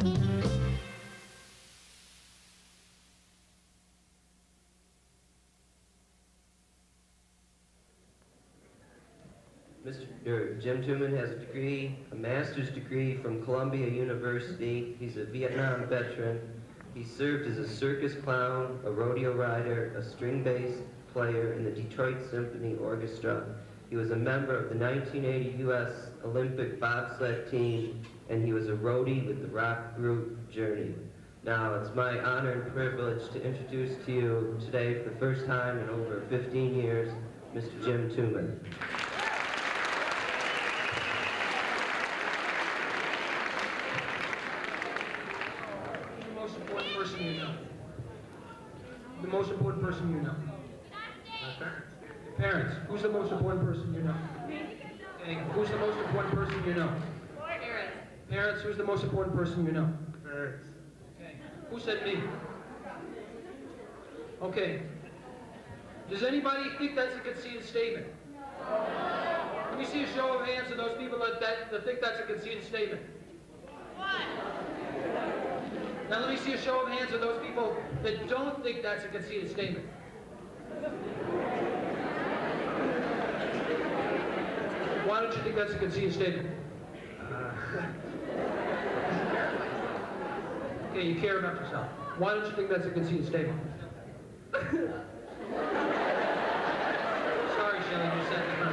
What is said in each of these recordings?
Mr. Jim Tooman has a master's degree from Columbia University. He's a Vietnam veteran. He served as a circus clown, a rodeo rider, a string bass player in the Detroit Symphony Orchestra. He was a member of the 1980 U.S. Olympic bobsled team, and he was a roadie with the rock group Journey. Now, it's my honor and privilege to introduce to you today for the first time in over 15 years, Mr. Jim Tooman. The most important person you know. Parents. Who's the most important person you know? Okay. Who's the most important person you know? Parents. Parents. Who's the most important person you know? Parents. Okay. Who said me? Okay. Does anybody think that's a conceited statement? Let me see a show of hands of those people that think that's a conceited statement. Now let me see a show of hands of those people that don't think that's a conceited statement. Why don't you think that's a conceited statement? Okay, you care about yourself. Why don't you think that's a conceited statement? Sorry, Shelley, you said it. No.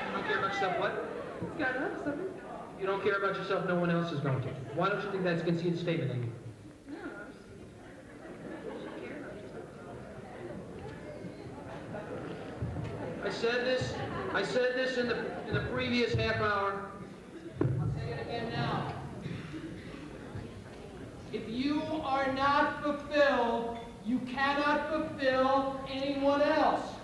You don't care about yourself, what? It's got enough something. You don't care about yourself, no one else is going to. Why don't you think that's a conceited statement, Amy? No, you should care about yourself. I said this in the previous half hour. I'll say it again now. If you are not fulfilled, you cannot fulfill anyone else.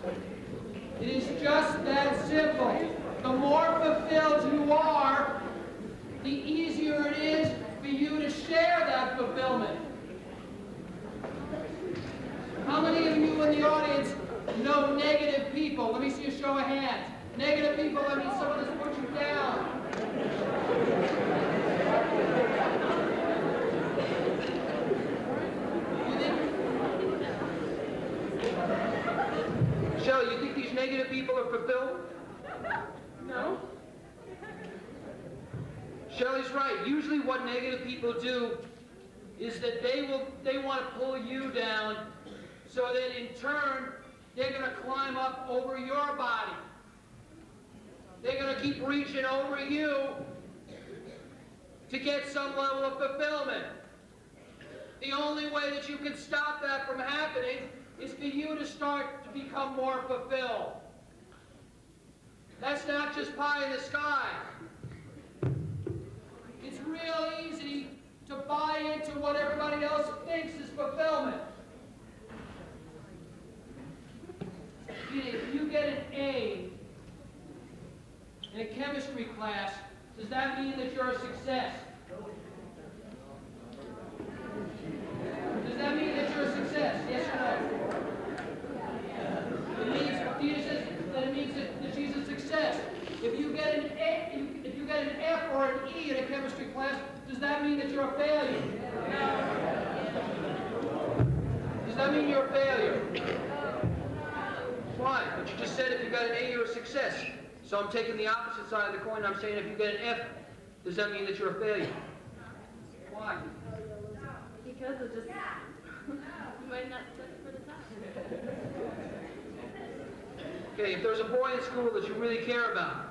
It is just that simple. The more fulfilled you are, the easier it is for you to share that fulfillment. How many of you in the audience know negative people? Let me see a show of hands. Negative people, that means someone that's put you down. Shelley, you think these negative people are fulfilled? No. Shelley's right. Usually what negative people do is that they want to pull you down so that in turn they're going to climb up over your body. They're going to keep reaching over you to get some level of fulfillment. The only way that you can stop that from happening is for you to start to become more fulfilled. That's not just pie in the sky. It's real easy to buy into what everybody else thinks is fulfillment. If you get an A in a chemistry class, does that mean that you're a success? Does that mean that you're a success? Yes or no? It means that she's a success. If you get an F or an E in a chemistry class, does that mean that you're a failure? Does that mean you're a failure? Why? But you just said if you got an A, you're a success. So I'm taking the opposite side of the coin. I'm saying if you get an F, does that mean that you're a failure? Why? Because it just might not fit for the test. Okay, if there's a boy in school that you really care about,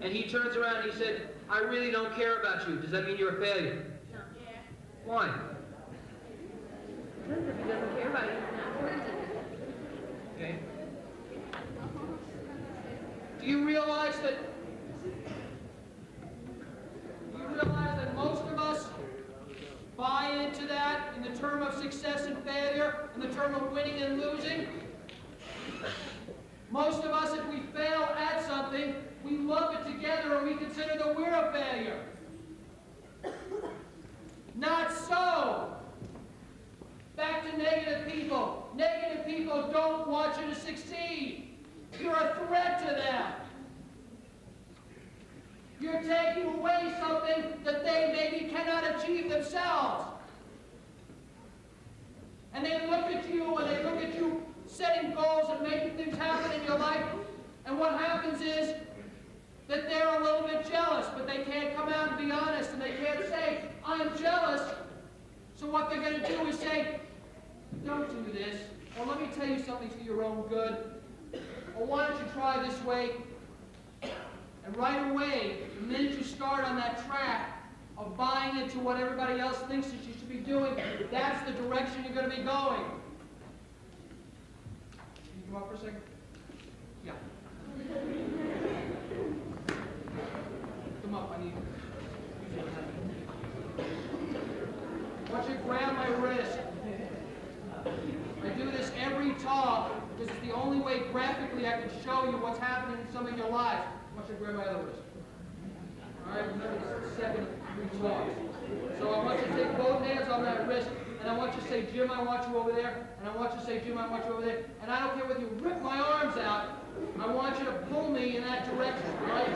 and he turns around and he said, I really don't care about you, does that mean you're a failure? No. Why? Because if he doesn't care about you, he's not important to him. Okay. Do you realize that most of us buy into that in the term of success and failure, in the term of winning and losing? Most of us, if we fail at something, we lump it together and we consider that we're a failure. Not so. Back to negative people. Negative people don't want you to succeed. You're a threat to them. You're taking away something that they maybe cannot achieve themselves. And they look at you, and they look at you setting goals and making things happen in your life, and what happens is that they're a little bit jealous, but they can't come out and be honest, and they can't say, I'm jealous. So what they're going to do is say, don't do this, or let me tell you something for your own good, or why don't you try this way? And right away, the minute you start on that track of buying into what everybody else thinks that you should be doing, that's the direction you're going to be going. Can you come up for a second? Yeah. Come up, I need you. I want you to grab my wrist. I do this every talk because it's the only way graphically I can show you what's happening in some of your lives. I want you to grab my other wrist. All right, remember this is the second three talks. So I want you to take both hands on that wrist, and I want you to say, Jim, I want you over there, and I want you to say, Jim, I want you over there, and I don't care whether you rip my arms out, I want you to pull me in that direction, all right?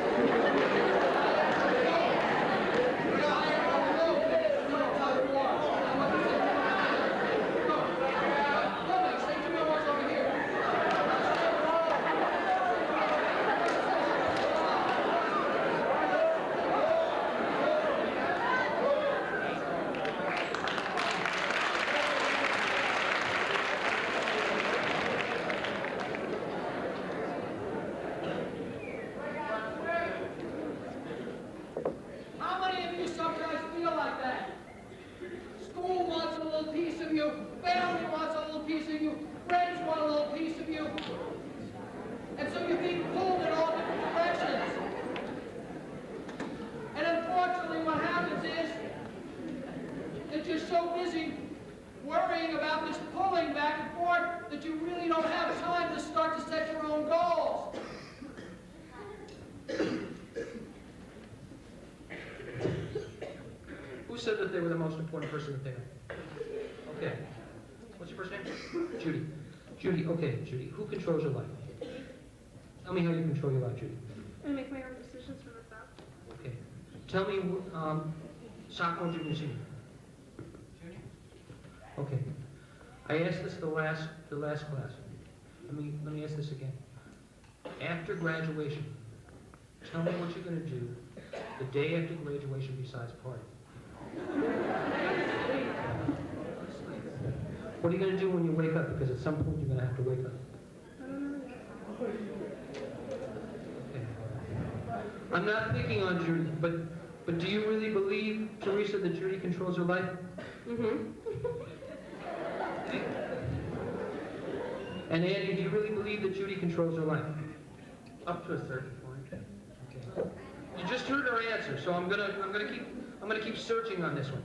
Said that they were the most important person that they are. Okay. What's your first name? Judy. Judy, okay, Judy. Who controls your life? Tell me how you control your life, Judy. I make my own decisions for myself. Okay. Tell me, sophomore, junior, senior? Junior. Okay. I asked this the last class. Let me ask this again. After graduation, tell me what you're going to do the day after graduation besides party. What are you going to do when you wake up? Because at some point you're going to have to wake up. Okay. I'm not picking on Judy, but do you really believe, Teresa, that Judy controls her life? Mm-hmm. And Andy, do you really believe that Judy controls her life? Up to a certain point. Okay. You just heard her answer, so I'm gonna keep searching on this one.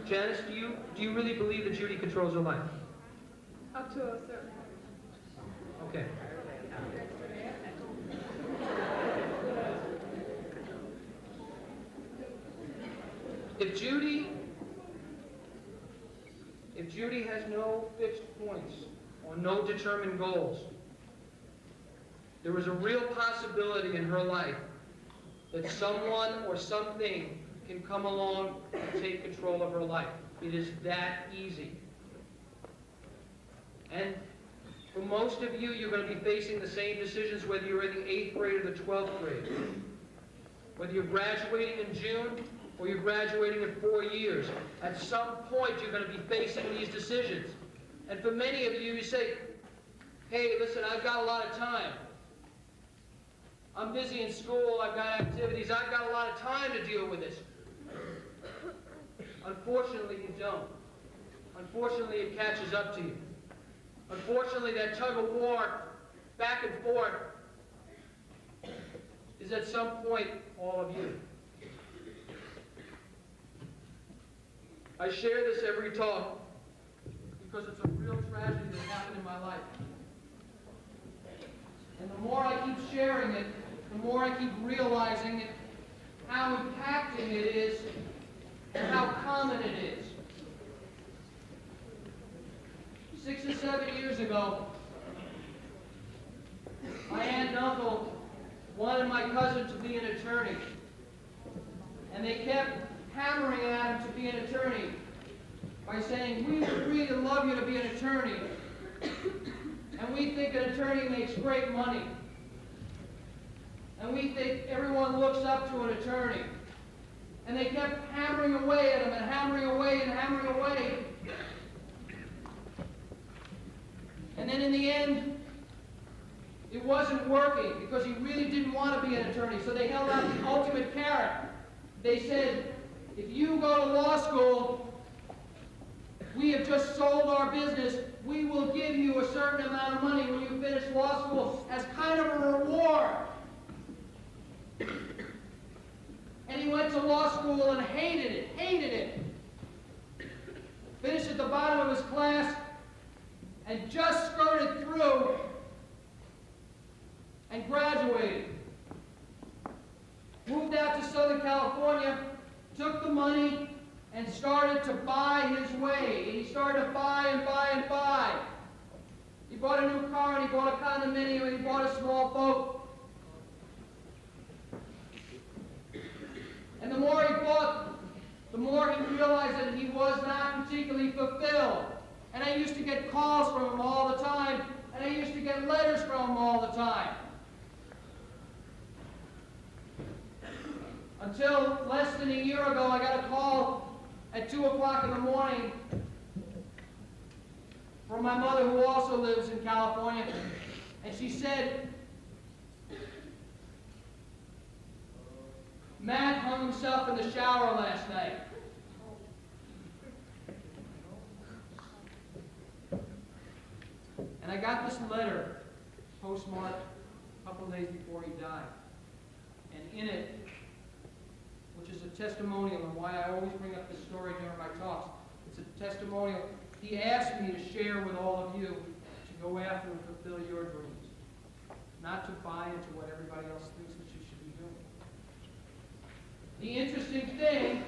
Janice, do you really believe that Judy controls her life? Up to a certain point. Okay. If Judy has no fixed points or no determined goals, there is a real possibility in her life that someone or something can come along and take control of her life. It is that easy. And for most of you, you're going to be facing the same decisions whether you're in the 8th grade or the 12th grade. Whether you're graduating in June or you're graduating in 4 years, at some point you're going to be facing these decisions. And for many of you, you say, hey, listen, I've got a lot of time. I'm busy in school, I've got activities, I've got a lot of time to deal with this. Unfortunately, you don't. Unfortunately, it catches up to you. Unfortunately, that tug of war, back and forth, is at some point all of you. I share this every talk because it's a real tragedy that happened in my life. And the more I keep sharing it, the more I keep realizing it, how impacting it is, and how common it is. 6 or 7 years ago, my aunt and uncle wanted my cousin to be an attorney. And they kept hammering at him to be an attorney by saying, we would really love you to be an attorney. And we think an attorney makes great money. And we think everyone looks up to an attorney. And they kept hammering away at him and hammering away and hammering away. And then in the end, it wasn't working because he really didn't want to be an attorney. So they held out the ultimate carrot. They said, if you go to law school, we have just sold our business. We will give you a certain amount of money when you finish law school as kind of a reward. And he went to law school and hated it. Finished at the bottom of his class and just skirted through and graduated. Moved out to Southern California, took the money, and started to buy his way. And he started to buy and buy and buy. He bought a new car, and he bought a condominium, and he bought a small boat. And the more he bought, the more he realized that he was not particularly fulfilled. And I used to get calls from him all the time, and I used to get letters from him all the time. Until less than a year ago, I got a call at 2 o'clock in the morning from my mother, who also lives in California, and she said, Matt hung himself in the shower last night. And I got this letter, postmarked a couple of days before he died. And in it, which is a testimonial, and why I always bring up this story during my talks, it's a testimonial. He asked me to share with all of you to go after and fulfill your dreams, not to buy into what everybody else thinks that you should be doing. The interesting thing,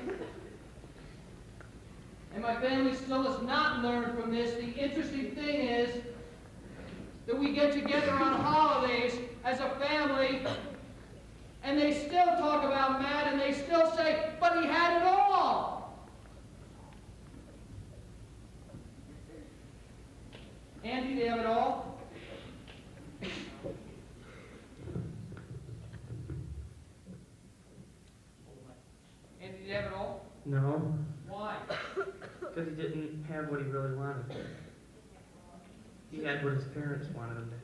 and my family still has not learned from this, the interesting thing is that we get together on holidays as a family, and they still talk about Matt, and they still say, but he had it all. Andy, did he have it all? Andy, did he have it all? No, Why? because he didn't have what he really wanted. He had what his parents wanted him to have.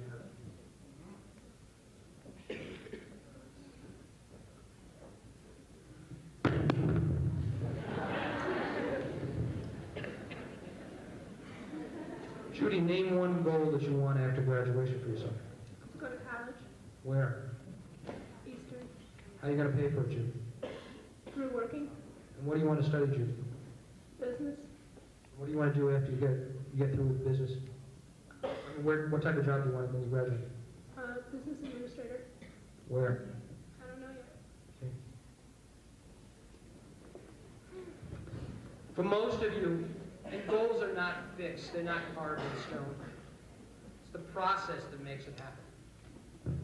Judy, name one goal that you want after graduation for yourself. Go to college. Where? Eastern. How are you going to pay for it, Judy? Through working. And what do you want to study, Judy? Business. What do you want to do after you get through with business? I mean, what type of job do you want when you graduate? Business administrator. Where? I don't know yet. Okay. For most of you, and goals are not fixed, they're not carved in stone. It's the process that makes it happen.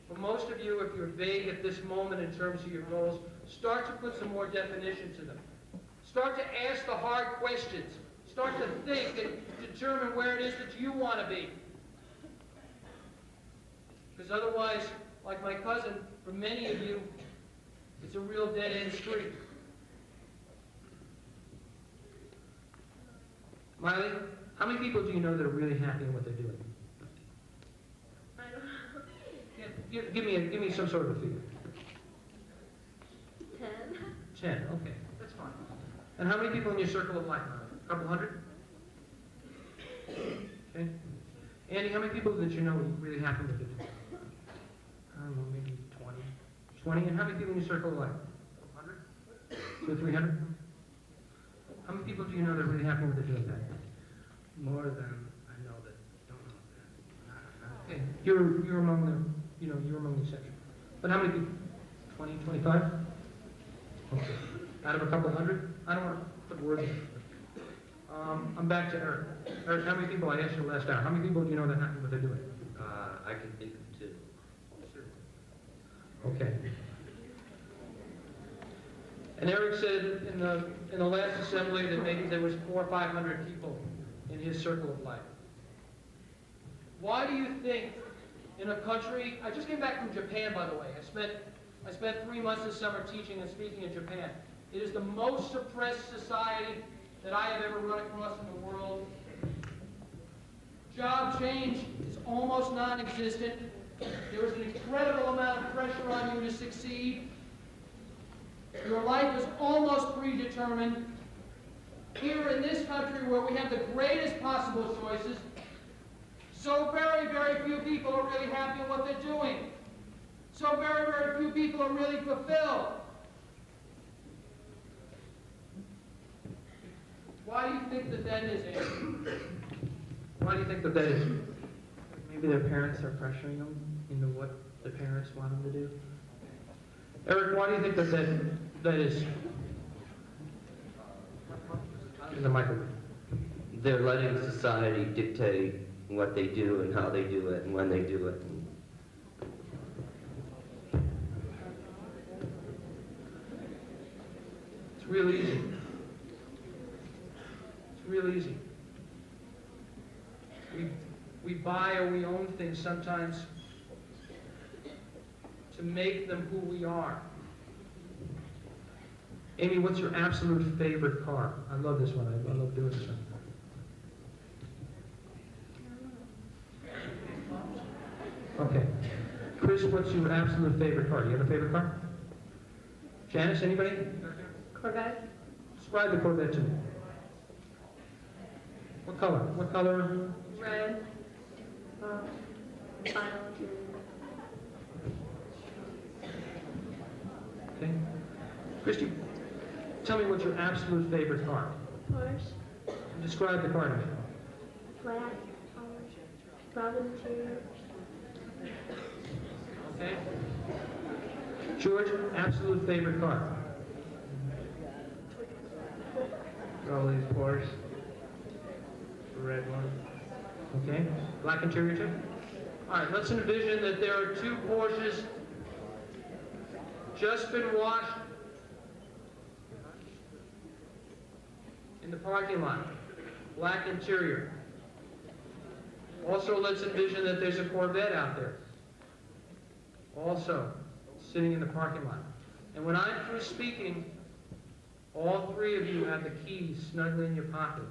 For most of you, if you're vague at this moment in terms of your goals, start to put some more definition to them. Start to ask the hard questions. Start to think and determine where it is that you want to be. Because otherwise, like my cousin, for many of you, it's a real dead-end street. Miley, how many people do you know that are really happy in what they're doing? I don't know. Give me some sort of a figure. 10. 10, okay, that's fine. And how many people in your circle of life, Miley? A couple hundred? Okay. Andy, how many people that you know are really happy with what they're doing? I don't know, maybe 20. 20, and how many people in your circle of life? 100? 200 or 300? How many people do you know that are really happy with what they're doing, Pat? More than I know that don't know that. Okay, you're among the, you're among the exception. But how many people? 20, 25? Okay. Out of a couple hundred? I don't want to put words in it. I'm back to Eric. Eric, how many people, I asked you last hour, how many people do you know that are happy with what they're doing? I can think of two. Sure. Okay. And Eric said in the last assembly that maybe there was 400 or 500 people in his circle of life. Why do you think in a country, I just came back from Japan, by the way. I spent 3 months this summer teaching and speaking in Japan. It is the most suppressed society that I have ever run across in the world. Job change is almost non-existent. There is an incredible amount of pressure on you to succeed. Your life is almost predetermined. Here in this country where we have the greatest possible choices, so very, very few people are really happy in what they're doing. So very, very few people are really fulfilled. Why do you think that is, Andrew? Why do you think that is? Maybe their parents are pressuring them into what the parents want them to do. Eric, why do you think that is? In the microphone. They're letting society dictate what they do and how they do it and when they do it. It's real easy. It's real easy. We buy or we own things sometimes to make them who we are. Amy, what's your absolute favorite car? I love this one. I love doing this one. Okay. Chris, what's your absolute favorite car? Do you have a favorite car? Janice, anybody? Corvette? Describe the Corvette to me. What color? What color? Red. Final. Okay. Christy, tell me what's your absolute favorite car. Porsche. Describe the car to me. Black. Brown interior. Okay. George, absolute favorite car. Probably Porsche. The red one. Okay. Black interior too? All right, let's envision that there are two Porsches just been washed in the parking lot. Black interior. Also, let's envision that there's a Corvette out there. Also, sitting in the parking lot. And when I'm through speaking, all three of you have the keys snugly in your pocket.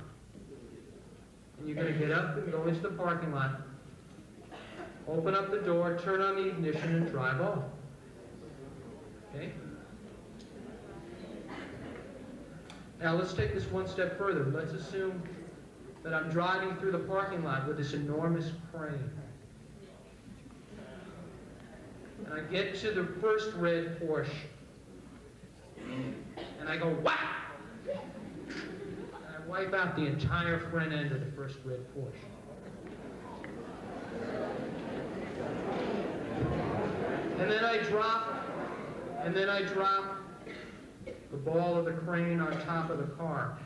And you're going to get up and go into the parking lot, open up the door, turn on the ignition, and drive off. Okay? Now let's take this one step further. Let's assume that I'm driving through the parking lot with this enormous crane. And I get to the first red Porsche. And I go, whack! And I wipe out the entire front end of the first red Porsche. And then I drop the ball of the crane on top of the car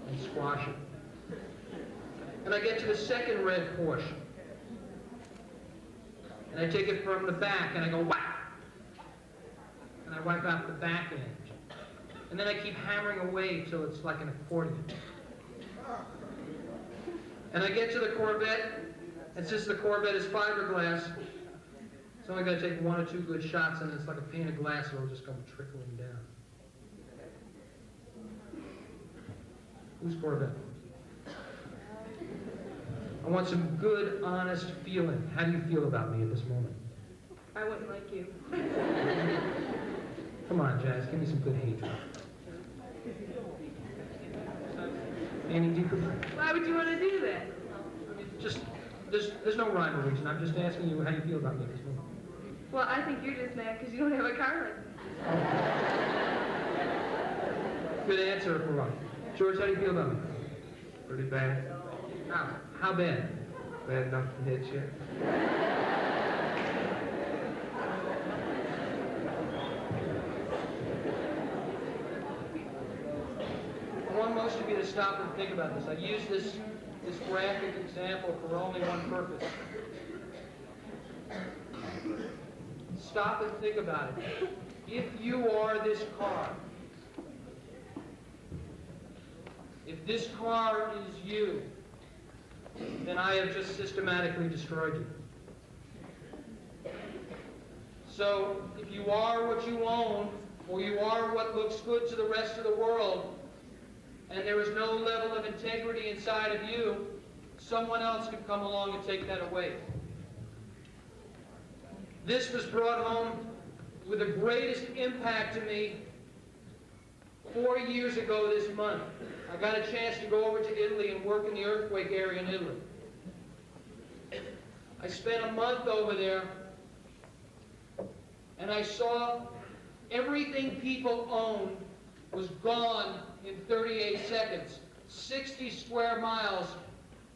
and squash it. And I get to the second red Porsche. And I take it from the back and I go whack! And I wipe out the back end. And then I keep hammering away till it's like an accordion. And I get to the Corvette, and since the Corvette is fiberglass, it's only going to take 1 or 2 good shots, and it's like a pane of glass, so it'll just go trickling down. Who's Corvette? I want some good, honest feeling. How do you feel about me at this moment? I wouldn't like you. Come on, Jazz, give me some good hatred. Any deeper? Why would you want to do that? Just, there's no rhyme or reason. I'm just asking you how you feel about me at this moment. Well, I think you're just mad because you don't have a car license. Good answer, Parag. George, how do you feel about me? Pretty bad. How bad? Bad enough to hit you. I want most of you to stop and think about this. I use this graphic example for only one purpose. stop and think about it. If you are this car, if this car is you, then I have just systematically destroyed you. So, if you are what you own, or you are what looks good to the rest of the world, and there is no level of integrity inside of you, someone else can come along and take that away. This was brought home with the greatest impact to me 4 years ago this month. I got a chance to go over to Italy and work in the earthquake area in Italy. I spent a month over there, and I saw everything people owned was gone in 38 seconds. 60 square miles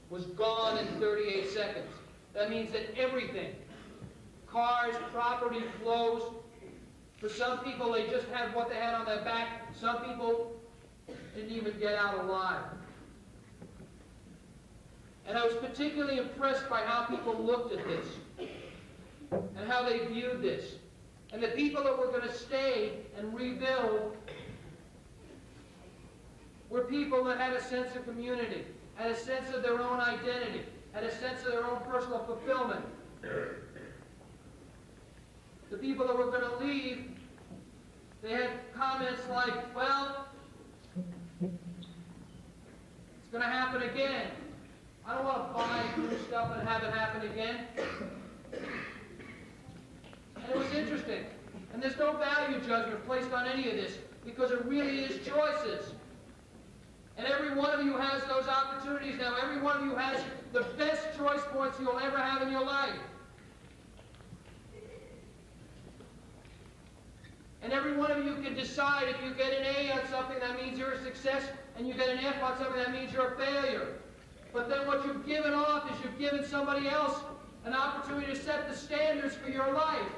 was gone in 38 seconds. That means that everything, cars, property, clothes, for some people they just had what they had on their back. Some people didn't even get out alive. And I was particularly impressed by how people looked at this and how they viewed this. And the people that were going to stay and rebuild were people that had a sense of community, had a sense of their own identity, had a sense of their own personal fulfillment. The people that were going to leave, they had comments like, well, it's going to happen again. I don't want to buy new stuff and have it happen again. And it was interesting. And there's no value judgment placed on any of this, because it really is choices. And every one of you has those opportunities now. Every one of you has the best choice points you'll ever have in your life. And every one of you can decide, if you get an A on something, that means you're a success, and you get an F on something, that means you're a failure. But then what you've given off is you've given somebody else an opportunity to set the standards for your life.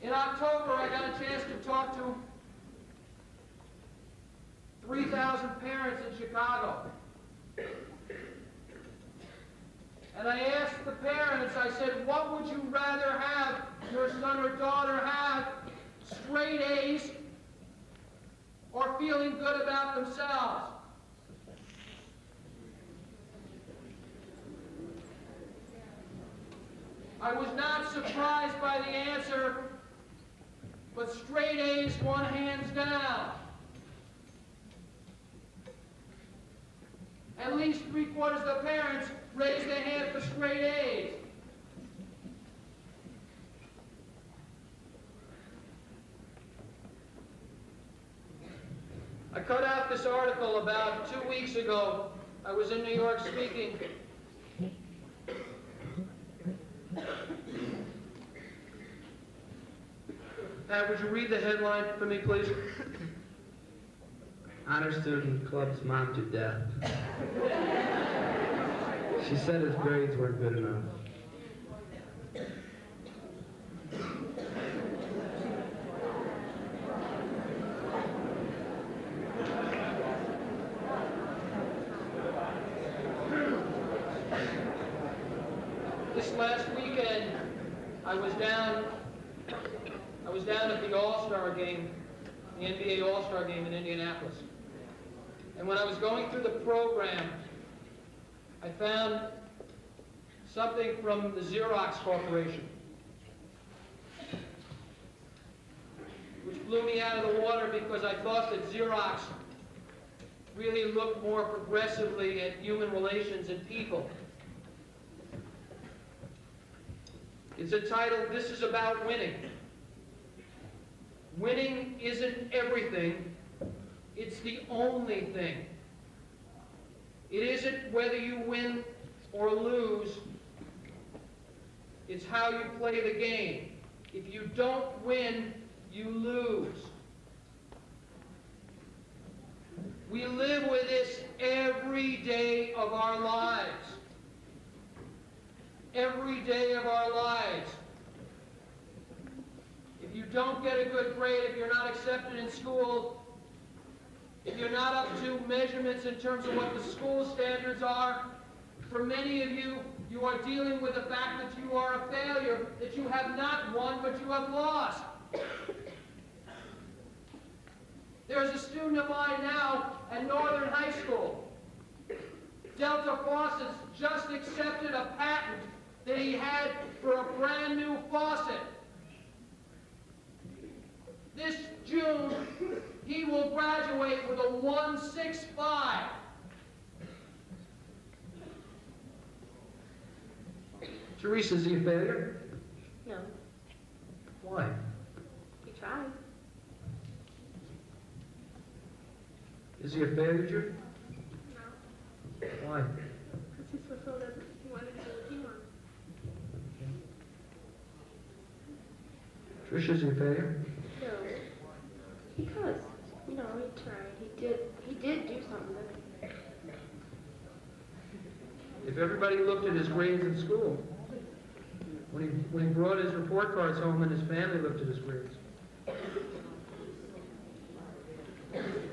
In October, I got a chance to talk to 3,000 parents in Chicago. And I asked the parents, I said, what would you rather have your son or daughter have? Straight A's or feeling good about themselves? I was not surprised by the answer, but straight A's won hands down. At least 3/4 of the parents raised their hand for straight A's. I cut out this article about 2 weeks ago. I was in New York speaking. Pat, would you read the headline for me, please? Honor student clubs mom to death. She said his grades weren't good enough. This last weekend, I was down at the All-Star game, the NBA All-Star game in Indianapolis. And when I was going through the program, I found something from the Xerox Corporation, which blew me out of the water, because I thought that Xerox really looked more progressively at human relations and people. It's entitled, "This is About Winning." Winning isn't everything, it's the only thing. It isn't whether you win or lose, it's how you play the game. If you don't win, you lose. We live with this every day of our lives. Every day of our lives. If you don't get a good grade, if you're not accepted in school, if you're not up to measurements in terms of what the school standards are, for many of you, you are dealing with the fact that you are a failure, that you have not won, but you have lost. There's a student of mine now at Northern High School. Delta Faucets just accepted a patent that he had for a brand new faucet. This June, he will graduate with a 1.65. Teresa, is he a failure? No, Why? he tried. Is he a failure, Jude? No, Why? because he's fulfilled everything he wanted to do what he wanted. Tricia, is he a failure? No, because, you know, he tried. He did do something. If everybody looked at his grades in school, when he brought his report cards home and his family looked at his grades.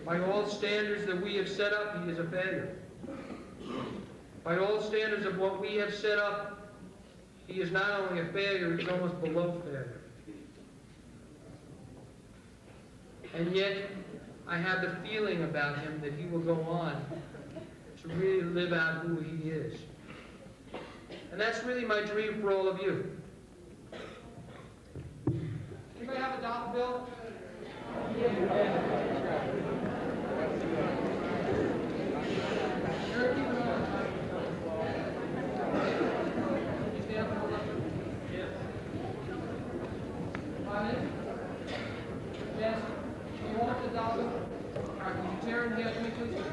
By all standards that we have set up, he is a failure. By all standards of what we have set up, he is not only a failure, he's almost below failure. And yet, I have the feeling about him that he will go on to really live out who he is. And that's really my dream for all of you. Anybody have a dollar bill? Sure, keep it on. You stand up and hold up. Yes. 5 minutes? Yes. You want the dollar? All right, can you tear it in half to me, please?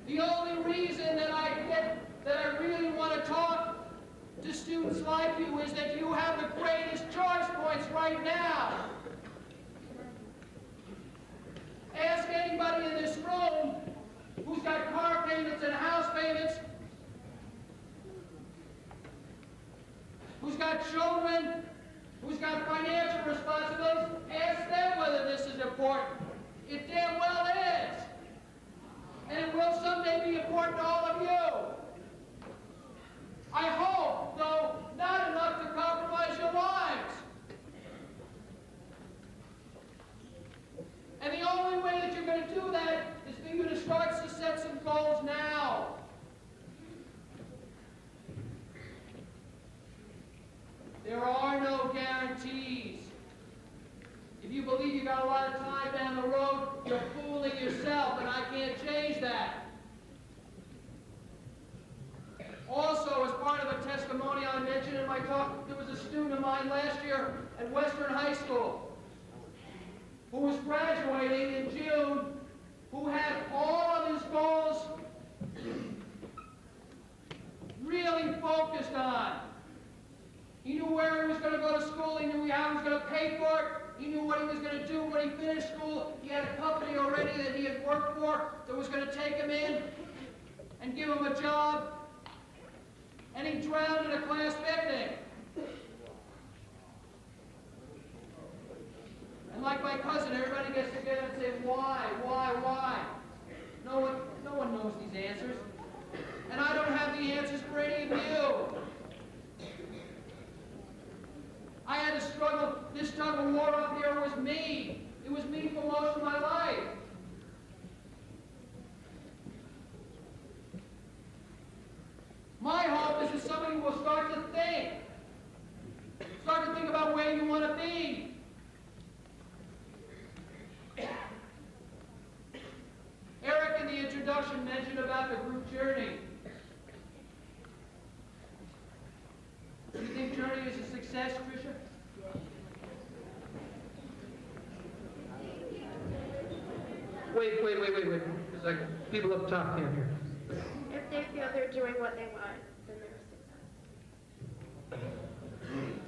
The only reason that I really want to talk to students like you is that you have the greatest choice points right now. Ask anybody in this room who's got car payments and house payments, who's got children, who's got financial responsibilities, ask them whether this is important. It damn well is. And it will someday be important to all of you. I hope, though, not enough to compromise your lives. And the only way that you're going to do that is for you to start to set some goals now. There are no guarantees. If you believe you got a lot of time down the road, you're fooling yourself, and I can't change that. Also, as part of a testimony I mentioned in my talk, there was a student of mine last year at Western High School who was graduating in June, who had all of his goals really focused on. He knew where he was going to go to school, he knew how he was going to pay for it, he knew what he was going to do when he finished school. He had a company already that he had worked for that was going to take him in and give him a job. And he drowned in a class picnic. And like my cousin, everybody gets together and say, why? No one knows these answers. And I don't have the answers for any of you. this tug of war up here was me. It was me for most of my life. My hope is that somebody will start to think. Start to think about where you want to be. Eric in the introduction mentioned about the group journey. Do you think Journey is a success, Tricia? Wait. There's like people up top can't hear. If they feel they're doing what they want, then they're a success.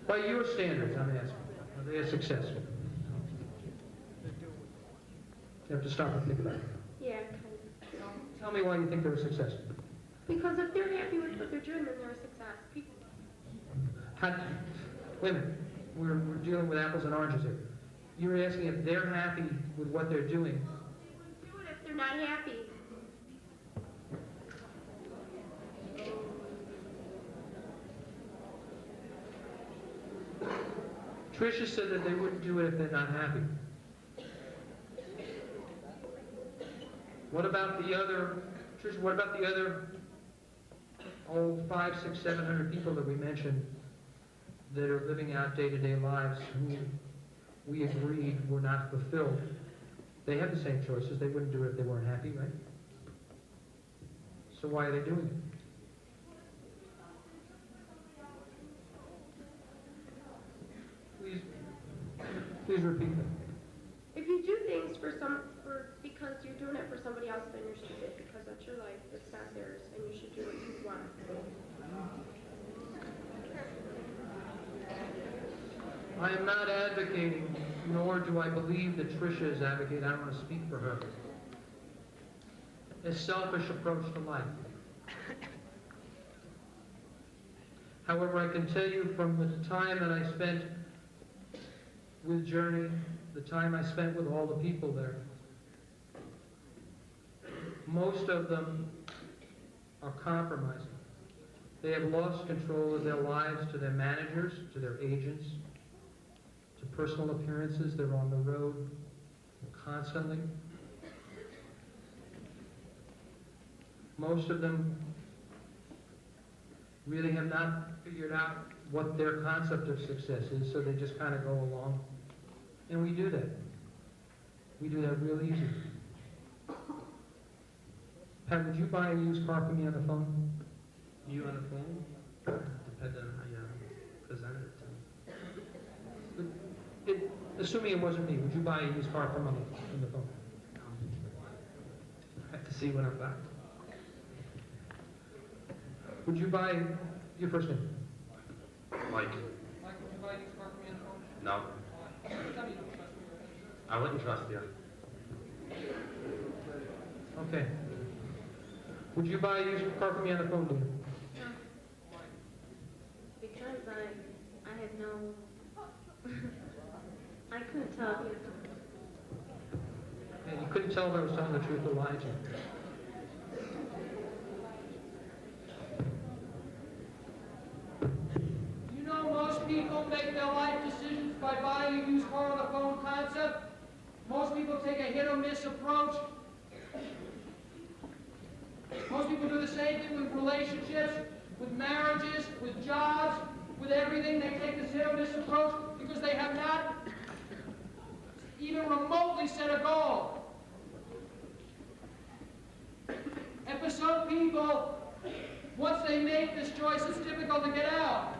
By your standards, I'm asking, are they a success? You have to stop and think about it. Yeah, kind of. Tell me why you think they're a success. Because if they're happy with what they're doing, then they're a success. People. Wait a minute. We're dealing with apples and oranges here. You're asking if they're happy with what they're doing. They wouldn't do it if they're not happy. Tricia said that they wouldn't do it if they're not happy. What about the other, Tricia, what about the other, 500, 600, 700 people that we mentioned that are living out day-to-day lives who we agreed were not fulfilled? They have the same choices. They wouldn't do it if they weren't happy, right? So why are they doing it? Please repeat that. If you do things because you're doing it for somebody else, then you're stupid because that's your life. It's not theirs, and you should do what you want. I am not advocating, nor do I believe that Tricia is advocating, I don't want to speak for her, a selfish approach to life. However, I can tell you from the time that I spent with Journey, the time I spent with all the people there, most of them are compromising. They have lost control of their lives to their managers, to their agents, to personal appearances. They're on the road constantly. Most of them really have not figured out what their concept of success is, so they just kind of go along. And we do that. We do that real easy. Pat, would you buy a used car from me on the phone? You on the phone? Depends on how you present it to me. Assuming it wasn't me, would you buy a used car from me on the phone? I have to see what I'm buying. Would you buy your first name? Mike. Mike, would you buy a used car from me on the phone? No. Tell me you don't trust me already. I wouldn't trust you. Okay. Would you buy a used car from me on the phone, Dina? No. Because I had no. I couldn't tell you. And you couldn't tell if I was telling the truth or lying to you. You know, most people make their life decisions by buying a used car on the phone concept. Most people take a hit or miss approach. Most people do the same thing with relationships, with marriages, with jobs, with everything. They take this hit or miss approach because they have not even remotely set a goal. And for some people, once they make this choice, it's difficult to get out.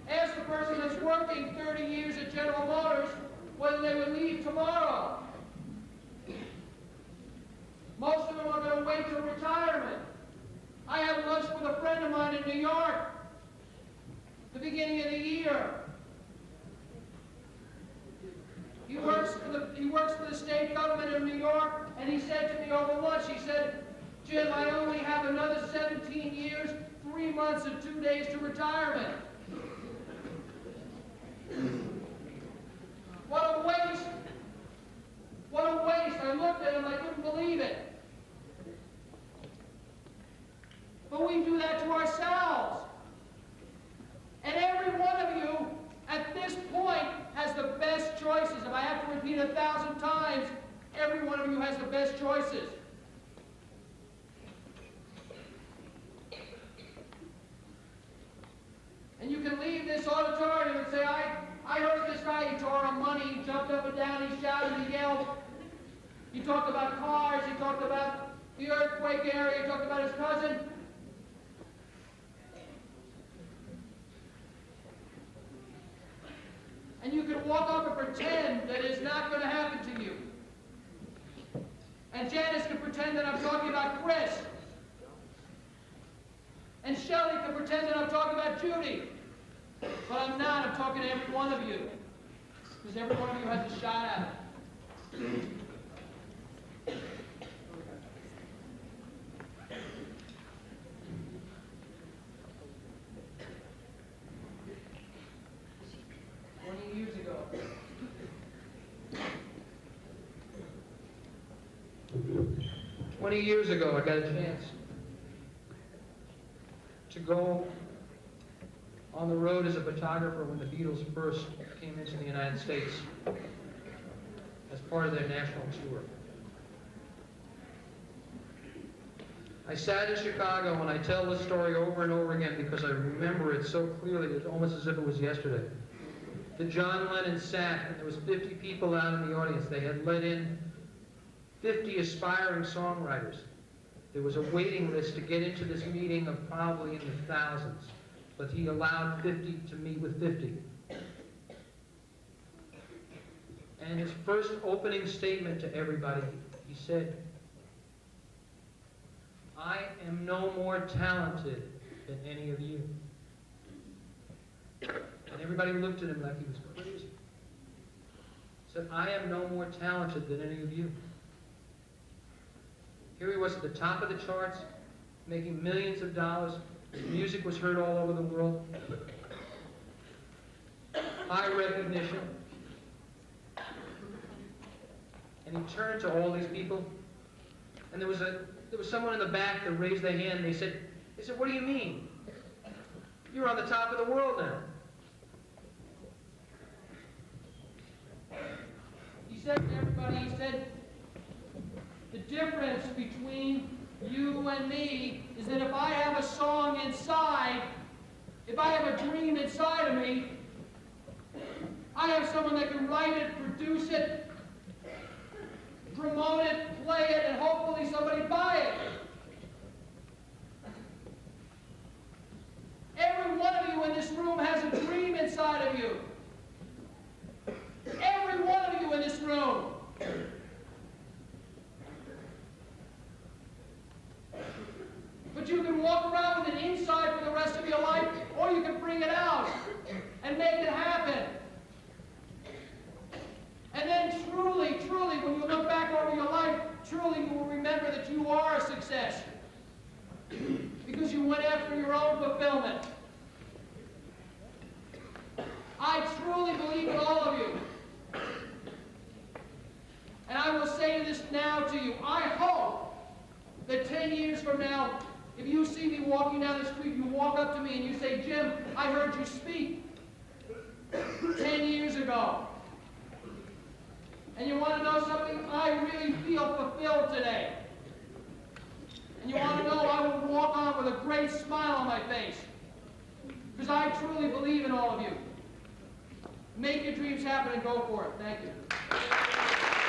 Ask the person that's working 30 years at General Motors whether they would leave tomorrow. Most of them are going to wait till retirement. I had lunch with a friend of mine in New York the beginning of the year. He works for the state government of New York, and he said to me over lunch, he said, Jim, I only have another 17 years, 3 months, and 2 days to retirement. What a waste! What a waste! I looked at him, I couldn't believe it. But we do that to ourselves. And every one of you, at this point, choices. And you can leave this auditorium and say, I heard this guy, he tore on money, he jumped up and down, he shouted, he yelled. He talked about cars, he talked about the earthquake area, he talked about his cousin. And you can walk up and pretend that it's not going to happen to you. And Janice can pretend that I'm talking about Chris. And Shelley can pretend that I'm talking about Judy. But I'm not. I'm talking to every one of you. Because every one of you has a shot at it. 20 years ago. Years ago, I got a chance to go on the road as a photographer when the Beatles first came into the United States as part of their national tour. I sat in Chicago, and I tell this story over and over again because I remember it so clearly, it's almost as if it was yesterday. That John Lennon sat, and there was 50 people out in the audience. They had let in 50 aspiring songwriters. There was a waiting list to get into this meeting of probably in the thousands, but he allowed 50 to meet with 50. And his first opening statement to everybody, he said, "I am no more talented than any of you." And everybody looked at him like he was crazy. He said, "I am no more talented than any of you." Here he was at the top of the charts, making millions of dollars. His music was heard all over the world. High recognition. And he turned to all these people, and there was someone in the back that raised their hand, and they said, "What do you mean? You're on the top of the world now." He said to everybody, he said, "The difference between you and me is that if I have a song inside, if I have a dream inside of me, I have someone that can write it, produce it, promote it, play it, and hopefully somebody buy it. Every one of you in this room has a dream inside of you. Every one of you in this room. But you can walk around with it inside for the rest of your life, or you can bring it out and make it happen. And then truly, truly, when you look back over your life, truly you will remember that you are a success. Because you went after your own fulfillment. I truly believe in all of you. And I will say this now to you. I hope that 10 years from now, if you see me walking down the street, you walk up to me and you say, "Jim, I heard you speak 10 years ago. And you want to know something? I really feel fulfilled today. And you want to know I will walk on with a great smile on my face. Because I truly believe in all of you. Make your dreams happen and go for it." Thank you.